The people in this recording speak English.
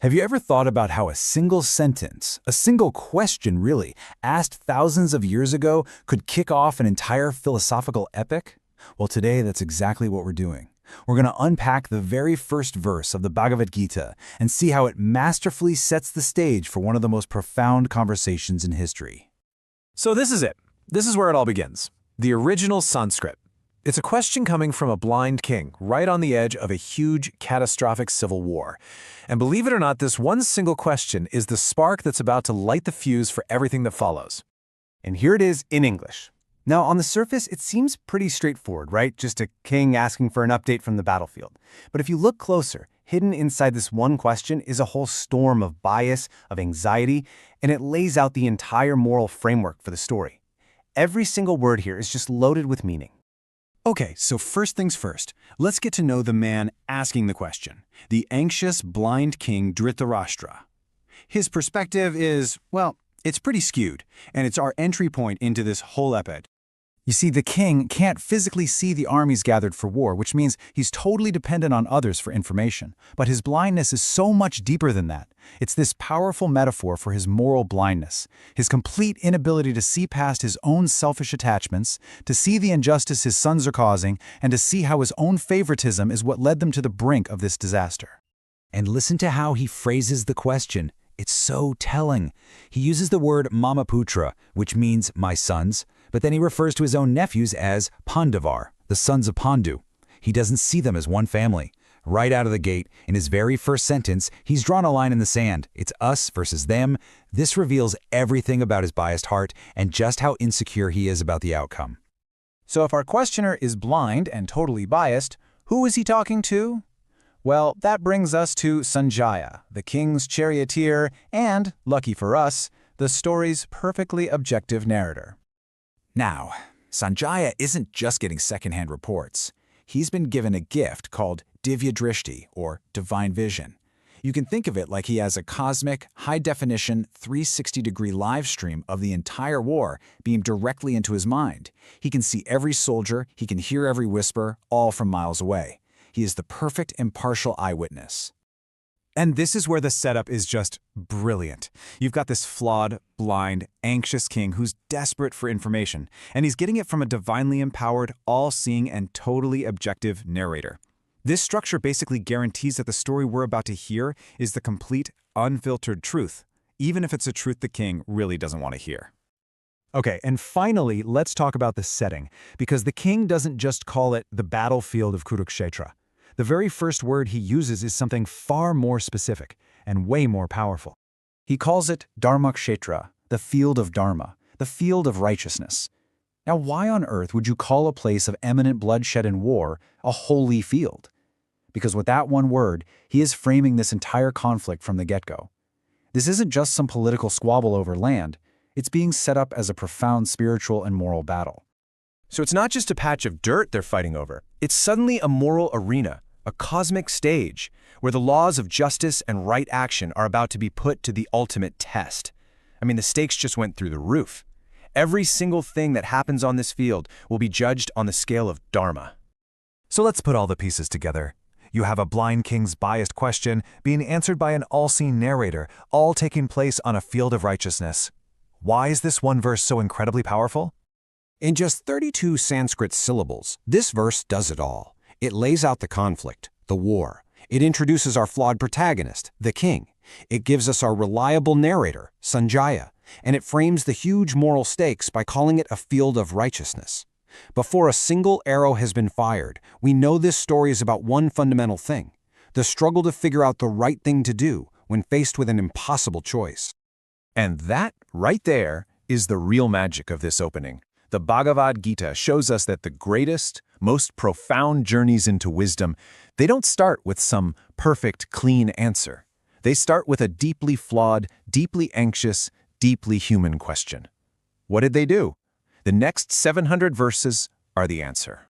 Have you ever thought about how a single sentence, a single question really, asked thousands of years ago could kick off an entire philosophical epic? Well, today that's exactly what we're doing. We're going to unpack the very first verse of the Bhagavad Gita and see how it masterfully sets the stage for one of the most profound conversations in history. So this is it. This is where it all begins. The original Sanskrit. It's a question coming from a blind king, right on the edge of a huge, catastrophic civil war. And believe it or not, this one single question is the spark that's about to light the fuse for everything that follows. And here it is in English. Now, on the surface, it seems pretty straightforward, right? Just a king asking for an update from the battlefield. But if you look closer, hidden inside this one question is a whole storm of bias, of anxiety, and it lays out the entire moral framework for the story. Every single word here is just loaded with meaning. Okay, so first things first, let's get to know the man asking the question, the anxious, blind king Dhritarashtra. His perspective is, well, it's pretty skewed, and it's our entry point into this whole epic. You see, the king can't physically see the armies gathered for war, which means he's totally dependent on others for information. But his blindness is so much deeper than that. It's this powerful metaphor for his moral blindness, his complete inability to see past his own selfish attachments, to see the injustice his sons are causing, and to see how his own favoritism is what led them to the brink of this disaster. And listen to how he phrases the question. It's so telling. He uses the word Mamaputra, which means my sons, but then he refers to his own nephews as Pandavar, the sons of Pandu. He doesn't see them as one family. Right out of the gate, in his very first sentence, he's drawn a line in the sand. It's us versus them. This reveals everything about his biased heart and just how insecure he is about the outcome. So if our questioner is blind and totally biased, who is he talking to? Well, that brings us to Sanjaya, the king's charioteer and, lucky for us, the story's perfectly objective narrator. Now, Sanjaya isn't just getting secondhand reports. He's been given a gift called Divya Drishti, or divine vision. You can think of it like he has a cosmic, high-definition, 360-degree live stream of the entire war beamed directly into his mind. He can see every soldier, he can hear every whisper, all from miles away. He is the perfect impartial eyewitness. And this is where the setup is just brilliant. You've got this flawed, blind, anxious king who's desperate for information, and he's getting it from a divinely empowered, all-seeing, and totally objective narrator. This structure basically guarantees that the story we're about to hear is the complete, unfiltered truth, even if it's a truth the king really doesn't want to hear. Okay, and finally, let's talk about the setting, because the king doesn't just call it the battlefield of Kurukshetra. The very first word he uses is something far more specific and way more powerful. He calls it Dharmakshetra, the field of Dharma, the field of righteousness. Now, why on earth would you call a place of eminent bloodshed and war a holy field? Because with that one word, he is framing this entire conflict from the get-go. This isn't just some political squabble over land. It's being set up as a profound spiritual and moral battle. So it's not just a patch of dirt they're fighting over. It's suddenly a moral arena, a cosmic stage, where the laws of justice and right action are about to be put to the ultimate test. I mean, the stakes just went through the roof. Every single thing that happens on this field will be judged on the scale of Dharma. So let's put all the pieces together. You have a blind king's biased question being answered by an all-seeing narrator, all taking place on a field of righteousness. Why is this one verse so incredibly powerful? In just 32 Sanskrit syllables, this verse does it all. It lays out the conflict, the war. It introduces our flawed protagonist, the king. It gives us our reliable narrator, Sanjaya, and it frames the huge moral stakes by calling it a field of righteousness. Before a single arrow has been fired, we know this story is about one fundamental thing: the struggle to figure out the right thing to do when faced with an impossible choice. And that, right there, is the real magic of this opening. The Bhagavad Gita shows us that the greatest, most profound journeys into wisdom, they don't start with some perfect, clean answer. They start with a deeply flawed, deeply anxious, deeply human question. What did they do? The next 700 verses are the answer.